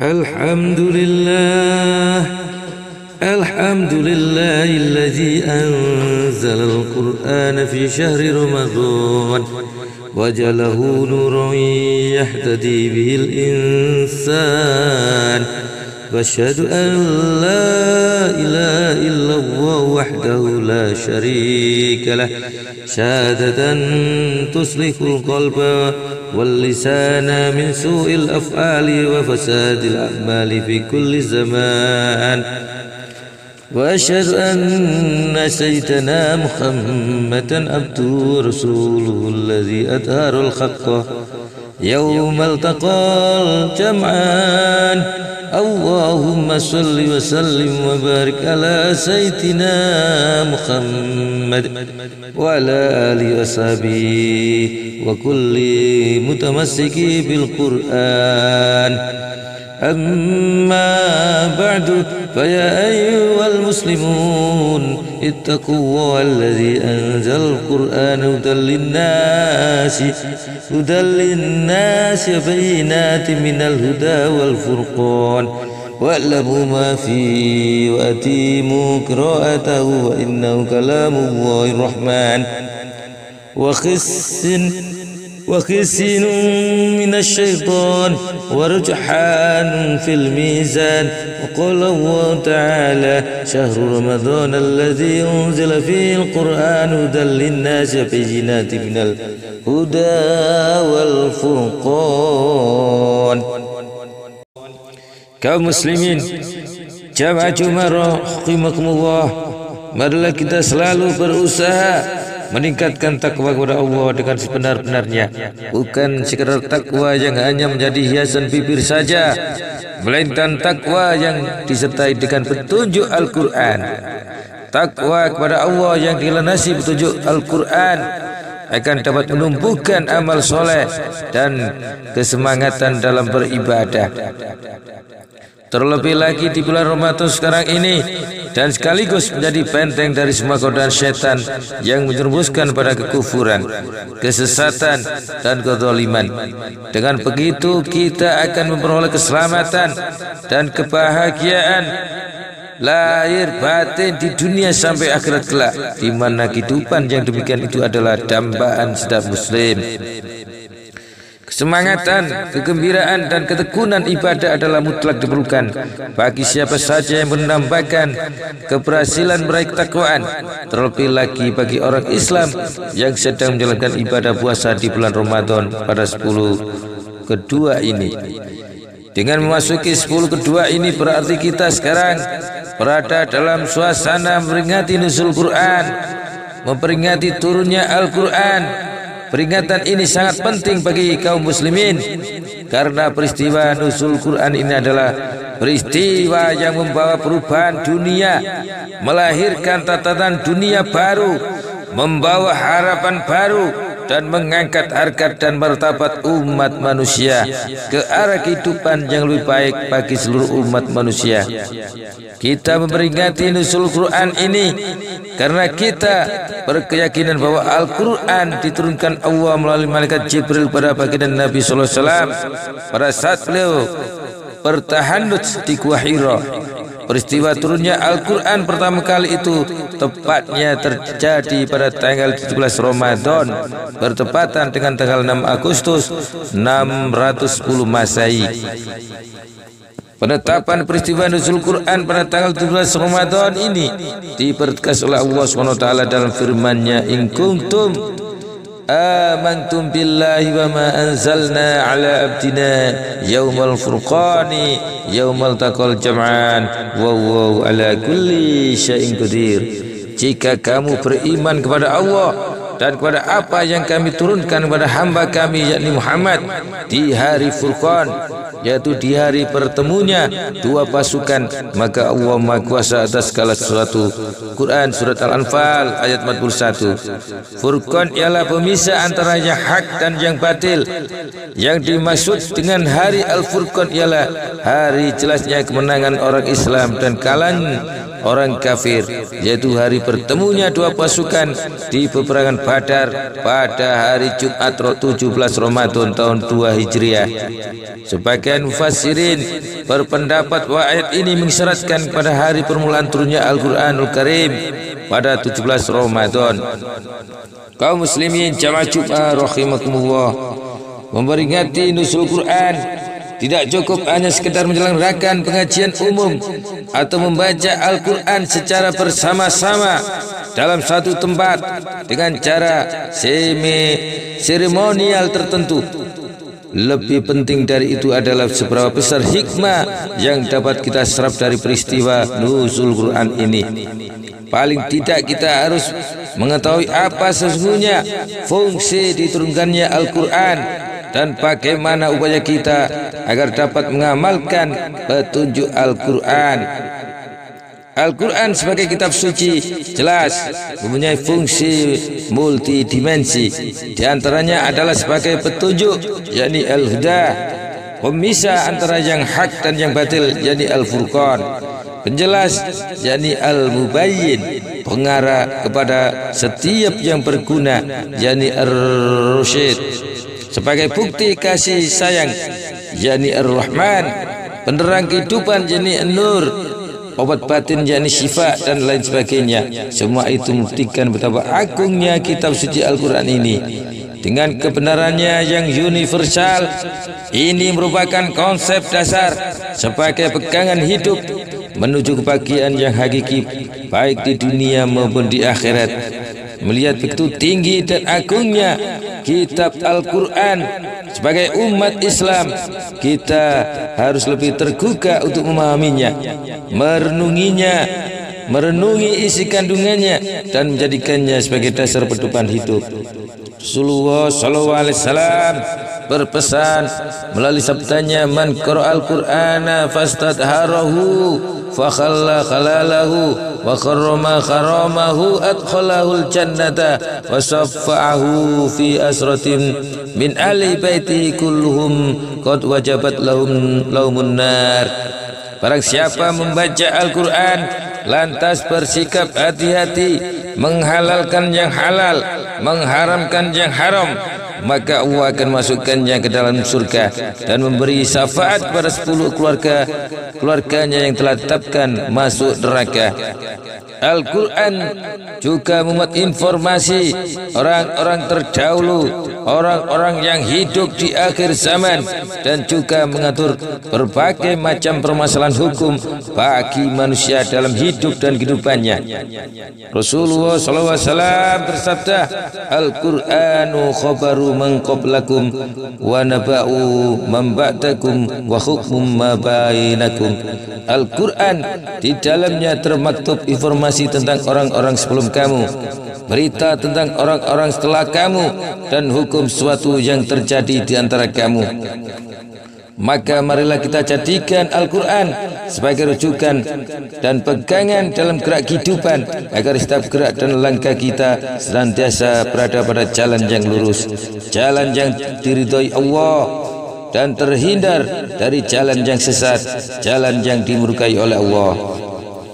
Alhamdulillah, alladzi anzala al-Qur'ana fi syahri Ramadan wajalahu nuran yahtadi bihil insan wa asyhadu an la ilaha illallah wahdahu la syarika lah syahadatan tuslihul qalba wal lisana min su'il af'ali wa fasadil a'mali fi kulli zaman wa asyhadu anna sayyidana Muhammadan abduhu rasuluhu alladzi adharul haqqa yawmal taqal jam'an. Allahumma salli wa sallim wa barik ala sayyidina Muhammad wa ala alihi wa sahbihi wa kulli mutamassiki bil Qur'an. Amma ba'du fa ya ayyuhal muslimun ittaqullaha alladzi anzala al-Qur'ana hudan lin-nasi bayyinatin minal huda wal furqan wa'lamu ma fi wa atimu qira'atahu wa innahu kalamullahir rahman wa خسين من الشيطان ورجحان في الميزان وقال الله تعالى شهر رمضان الذي أنزل فيه القرآن هدى للناس بينات من الهدى والفرقان. Kaum muslimin jamaah Jumarah rahimakumullah, marilah kita selalu berusaha meningkatkan takwa kepada Allah dengan sebenar-benarnya, bukan sekadar takwa yang hanya menjadi hiasan bibir saja, melainkan takwa yang disertai dengan petunjuk Al-Quran. Takwa kepada Allah yang dilandasi petunjuk Al-Quran akan dapat menumbuhkan amal soleh dan kesemangatan dalam beribadah. Terlebih lagi di bulan Ramadan sekarang ini, dan sekaligus menjadi benteng dari semua godaan setan yang menjerumuskan pada kekufuran, kesesatan dan kezaliman. Dengan begitu kita akan memperoleh keselamatan dan kebahagiaan lahir batin di dunia sampai akhirat kelak, di mana kehidupan yang demikian itu adalah dambaan setiap muslim. Kesemangatan, kegembiraan dan ketekunan ibadah adalah mutlak diperlukan bagi siapa saja yang menambahkan keberhasilan meraih ketakwaan, terlebih lagi bagi orang Islam yang sedang menjalankan ibadah puasa di bulan Ramadan pada 10 kedua ini. Dengan memasuki 10 kedua ini berarti kita sekarang berada dalam suasana memperingati nuzul Quran, memperingati turunnya Al-Quran. Peringatan ini sangat penting bagi kaum muslimin karena peristiwa nuzul Quran ini adalah peristiwa yang membawa perubahan dunia, melahirkan tatanan dunia baru, membawa harapan baru dan mengangkat harkat dan martabat umat manusia ke arah kehidupan yang lebih baik bagi seluruh umat manusia. Kita memperingati nuzul Quran ini karena kita berkeyakinan bahwa Al-Quran diturunkan Allah melalui malaikat Jibril pada baginda Nabi sallallahu alaihi wasallam pada saat beliau bertahannud di Gua Hira. Peristiwa turunnya Al-Quran pertama kali itu tepatnya terjadi pada tanggal 17 Ramadan bertepatan dengan tanggal 6 Agustus 610 Masehi. Penetapan peristiwa nuzul Quran pada tanggal 17 Ramadan ini dipertegas oleh Allah SWT dalam firman-Nya, in kuntum amantum billahi wa ma anzalna ala abdina yaumal furqani yaumal taqal jam'an wa ala kulli syai'in qadir. Jika kamu beriman kepada Allah dan kepada apa yang kami turunkan kepada hamba kami yakni Muhammad di hari Furqan, yaitu di hari pertemunya dua pasukan, maka Allah Maha Kuasa atas segala sesuatu. Quran surat Al-Anfal ayat 41. Furqan ialah pemisah antara yang hak dan yang batil. Yang dimaksud dengan hari Al-Furqan ialah hari jelasnya kemenangan orang Islam dan orang kafir, yaitu hari bertemunya dua pasukan di peperangan Badar pada hari Jumat 17 Ramadan tahun 2 Hijriah. Sebagian mufassirin berpendapat bahwa ayat ini mengisyaratkan pada hari permulaan turunnya Al-Quranul Karim pada 17 Ramadan. Kaum muslimin jamaah Jumat rahimakumullah, memperingati nuzul Quran tidak cukup hanya sekedar menyelenggarakan pengajian umum atau membaca Al-Quran secara bersama-sama dalam satu tempat dengan cara seremonial tertentu. Lebih penting dari itu adalah seberapa besar hikmah yang dapat kita serap dari peristiwa nuzul Quran ini. Paling tidak kita harus mengetahui apa sesungguhnya fungsi diturunkannya Al-Quran dan bagaimana upaya kita agar dapat mengamalkan petunjuk Al-Quran. Al-Quran sebagai kitab suci jelas mempunyai fungsi multidimensi. Di antaranya adalah sebagai petunjuk, yakni Al-Huda, pemisah antara yang hak dan yang batil, yakni Al-Furqan, penjelas, yakni Al-Mubayyin, pengarah kepada setiap yang berguna, yakni Ar-Rusyid, sebagai bukti kasih sayang, yakni Ar-Rahman, penerang kehidupan, yakni An-Nur, obat batin, yakni Syifa, dan lain sebagainya. Semua itu membuktikan betapa agungnya kitab suci Al-Quran ini. Dengan kebenarannya yang universal, ini merupakan konsep dasar sebagai pegangan hidup menuju kebahagiaan yang hakiki baik di dunia maupun di akhirat. Melihat begitu tinggi dan agungnya kitab Al-Quran, sebagai umat Islam kita harus lebih tergugah untuk memahaminya, merenunginya, merenungi isi kandungannya, dan menjadikannya sebagai dasar pedoman hidup. Rasulullah SAW berpesan melalui sabdanya, man qara'al Qur'ana fastadharahu fakhalla khalalahu wa karrama kharamahu adkhalahul jannata wa saffa'ahu fi asratin min ahli baiti kulluhum qad wajabat laumun nar. Barang siapa membaca Al-Quran lantas bersikap hati-hati, menghalalkan yang halal, mengharamkan yang haram, maka Allah akan masukkannya ke dalam surga dan memberi syafaat pada 10 keluarganya yang telah ditetapkan masuk neraka. Al-Quran juga memuat informasi orang-orang terdahulu, orang-orang yang hidup di akhir zaman, dan juga mengatur berbagai macam permasalahan hukum bagi manusia dalam hidup dan kehidupannya. Rasulullah SAW bersabda, Al-Quranu khabaru man qablakum wa naba'u man ba'dakum wa hukmum ma bainakum. Al-Quran di dalamnya termaktub informasi tentang orang-orang sebelum kamu, berita tentang orang-orang setelah kamu, dan hukum sesuatu yang terjadi di antara kamu. Maka marilah kita jadikan Al-Quran sebagai rujukan dan pegangan dalam gerak kehidupan, agar setiap gerak dan langkah kita senantiasa berada pada jalan yang lurus, jalan yang diridhoi Allah, dan terhindar dari jalan yang sesat, jalan yang dimurkai oleh Allah.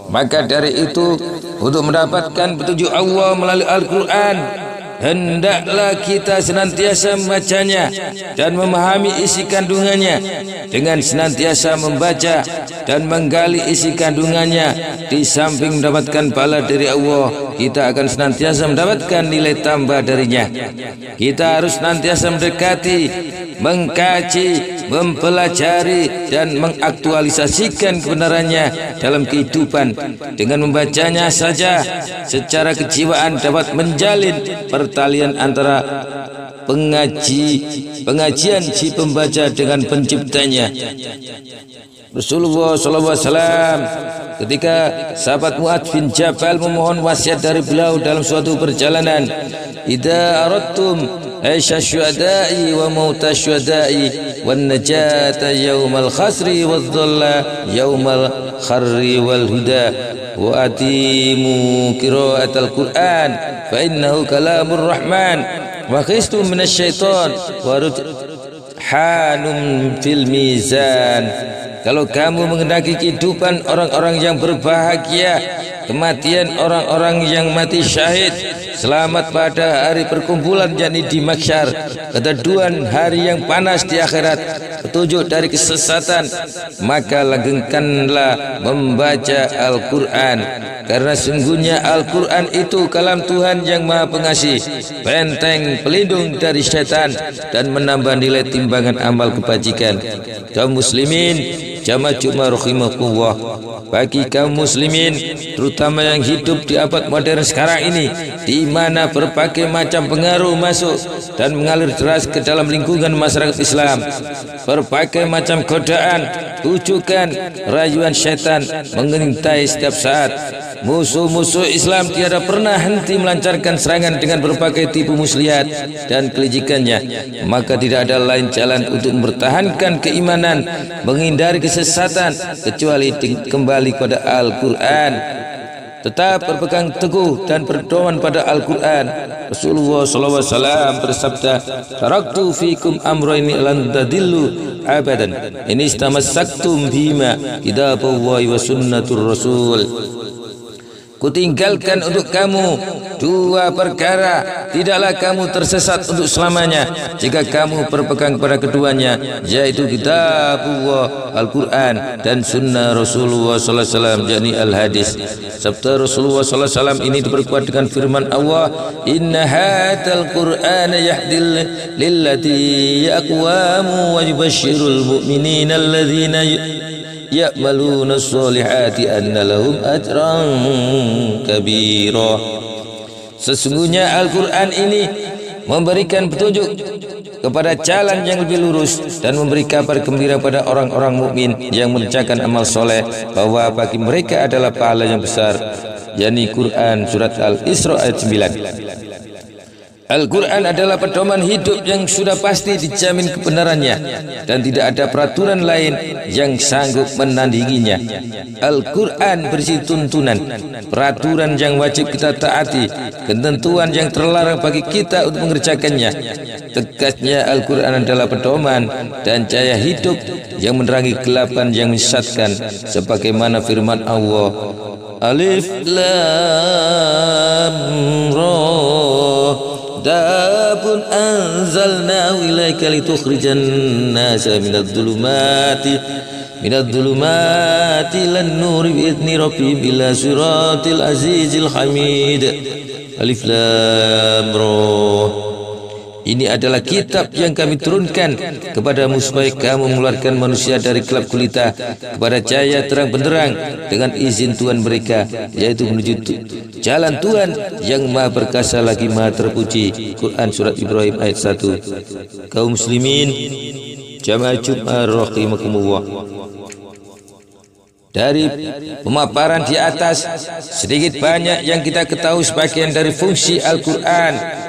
Maka dari itu, untuk mendapatkan petunjuk Allah melalui Al-Quran, hendaklah kita senantiasa membacanya dan memahami isi kandungannya. Dengan senantiasa membaca dan menggali isi kandungannya, di samping mendapatkan pahala dari Allah, kita akan senantiasa mendapatkan nilai tambah darinya. Kita harus senantiasa mendekati, mengkaji, mempelajari, dan mengaktualisasikan kebenarannya dalam kehidupan. Dengan membacanya saja secara kejiwaan dapat menjalin pertalian antara pengajian si pembaca dengan penciptanya. Rasulullah SAW ketika sahabat Mu'adz bin Jabal memohon wasiat dari beliau dalam suatu perjalanan, idza aradtum aisha syuhada'i wa mauta syuhada'i wan najata yaumal khasri wadh-dhalla yaumal kharri wal huda wa atimu qira'atal Qur'an fa innahu kalamur rahman wa qistum minasyaitan wa hanum fil mizan. Kalau kamu menghendaki kehidupan orang-orang yang berbahagia, kematian orang-orang yang mati syahid, selamat pada hari perkumpulan yakni di mahsyar, keteduhan hari yang panas di akhirat, petunjuk dari kesesatan, maka langgengkanlah membaca Al-Quran, karena sungguhnya Al-Quran itu kalam Tuhan yang Maha Pengasih, benteng pelindung dari syaitan dan menambah nilai timbangan amal kebajikan. Kaum muslimin jamaah Jumat rahimakumullah, bagi kaum muslimin terutama yang hidup di abad modern sekarang ini, di mana berbagai macam pengaruh masuk dan mengalir deras ke dalam lingkungan masyarakat Islam, berbagai macam godaan, ujukan, rayuan syaitan mengintai setiap saat. Musuh-musuh Islam tiada pernah henti melancarkan serangan dengan berbagai tipu muslihat dan kelicikannya, maka tidak ada lain jalan untuk mempertahankan keimanan, menghindari kesesatan kecuali kembali pada Al-Quran. Tetap berpegang teguh dan berdoman pada Al-Quran. Rasulullah SAW bersabda, "Taraktu fikum amrayni lan tadillu abadan, in istamassaktum bima kitaballahi wa sunnatur rasul." Kutinggalkan untuk kamu dua perkara, tidaklah kamu tersesat untuk selamanya jika kamu berpegang pada keduanya, yaitu kitabullah Al-Quran dan sunnah Rasulullah sallallahu alaihi wasallam, yakni al-hadis. Sabda Rasulullah sallallahu alaihi wasallam ini diperkuat dengan firman Allah, "Inna hadzal Qur'ana yahdil lillati yaqwamu wa yubashshirul mu'minina alladzina ya'maluna sholihati anna lahum ajran kabira." Sesungguhnya Al-Quran ini memberikan petunjuk kepada jalan yang lebih lurus dan memberi kabar gembira pada orang-orang mukmin yang mengerjakan amal soleh bahwa bagi mereka adalah pahala yang besar, yakni Quran surat Al-Isra ayat 9. Al-Quran adalah pedoman hidup yang sudah pasti dijamin kebenarannya dan tidak ada peraturan lain yang sanggup menandinginya. Al-Quran berisi tuntunan, peraturan yang wajib kita taati, ketentuan yang terlarang bagi kita untuk mengerjakannya. Tegasnya Al-Quran adalah pedoman dan cahaya hidup yang menerangi kegelapan yang menyesatkan, sebagaimana firman Allah, Alif Lam Ra, Kitabun anzalnahu ilaika litukhrijan nasa minadh-dhulumati lan nuri bi'izni rabbihim ila siratil azizil hamid. Alif Lam Ra. Ini adalah kitab yang kami turunkan kepadamu supaya kamu mengeluarkan manusia dari gelap gulita kepada cahaya terang benderang dengan izin Tuhan mereka, yaitu menuju jalan Tuhan yang Maha Perkasa lagi Maha Terpuji. Quran surat Ibrahim ayat 1. Kaum muslimin jamaah Jumat rahimakumullah, dari pemaparan di atas sedikit banyak yang kita ketahui sebagian dari fungsi Al-Quran.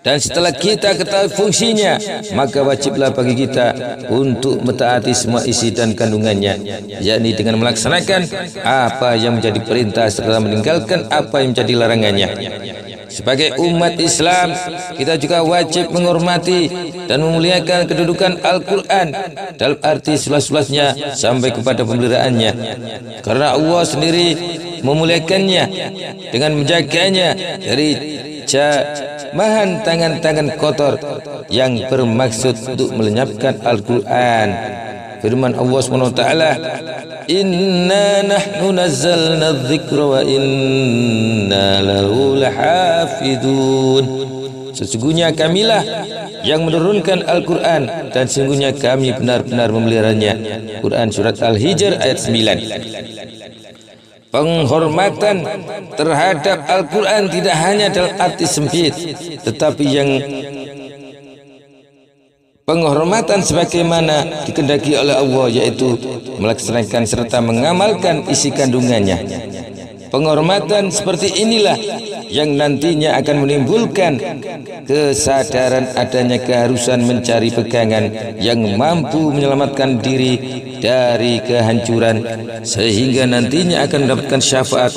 Dan setelah kita ketahui fungsinya, maka wajiblah bagi kita untuk mentaati semua isi dan kandungannya, yakni dengan melaksanakan apa yang menjadi perintah serta meninggalkan apa yang menjadi larangannya. Sebagai umat Islam, kita juga wajib menghormati dan memuliakan kedudukan Al-Quran dalam arti seluas-luasnya sampai kepada pemeliharaannya, karena Allah sendiri memuliakannya dengan menjaganya dari jamahan tangan-tangan kotor yang bermaksud untuk melenyapkan Al-Quran. Firman Allah SWT, "Inna nahnu nazzalna dzikra wa inna lahu lahafidun." Sesungguhnya kamilah yang menurunkan Al-Quran dan sesungguhnya kami benar-benar memeliharanya. Quran surat Al-Hijr ayat 9. Penghormatan terhadap Al-Quran tidak hanya dalam arti sempit, tetapi yang penghormatan sebagaimana dikehendaki oleh Allah, yaitu melaksanakan serta mengamalkan isi kandungannya. Penghormatan seperti inilah yang nantinya akan menimbulkan kesadaran adanya keharusan mencari pegangan yang mampu menyelamatkan diri dari kehancuran, sehingga nantinya akan mendapatkan syafaat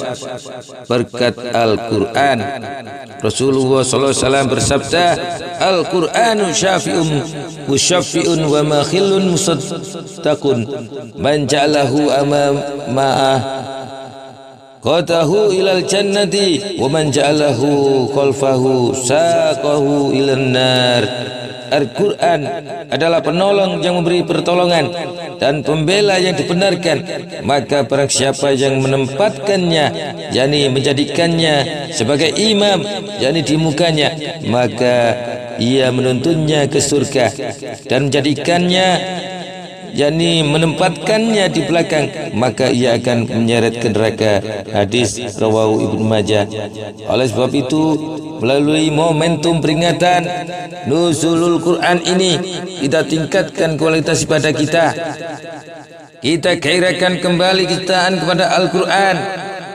berkat Al-Quran. Rasulullah SAW bersabda, Al-Quranu syafi'un musyafi'un wa makhilun musaddaqun man ja'alahu amama'ah qatahu ilal jannati wa man ja'alahu khalfahu saqahu ilan nar. Al-Quran adalah penolong yang memberi pertolongan dan pembela yang dibenarkan, maka barang siapa yang menempatkannya, yakni menjadikannya sebagai imam, yakni di mukanya, maka ia menuntunnya ke surga, dan menjadikannya, yakni menempatkannya di belakang, maka ia akan menyeret ke neraka. Hadis rawahu Ibnu Majah. Oleh sebab itu, melalui momentum peringatan nuzulul Quran ini, kita tingkatkan kualitas ibadah kita. Kita gairahkan kembali kecintaan kepada Al-Quran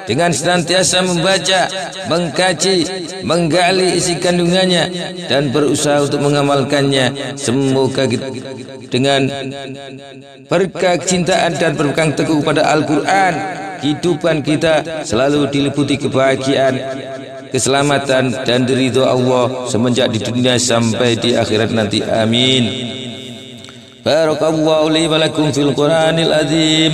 dengan senantiasa membaca, mengkaji, menggali isi kandungannya, dan berusaha untuk mengamalkannya. Semoga kita, dengan berkah kecintaan dan berpegang teguh pada Al-Quran, kehidupan kita selalu diliputi kebahagiaan, keselamatan, dan ridho Allah semenjak di dunia sampai di akhirat nanti. Amin. Barakallahu li wa lakum fil Qur'anil azim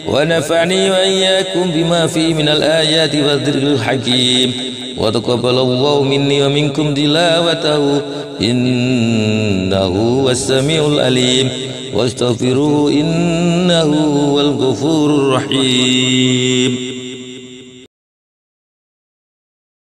wa nafa'ni wa iyyakum bima fi minal ayati wa dzikril hakim wa taqabbalallahu minni wa minkum tilawatahu innahu was-sami'ul alim wastaghfiruhu innahu wal ghafurur rahim.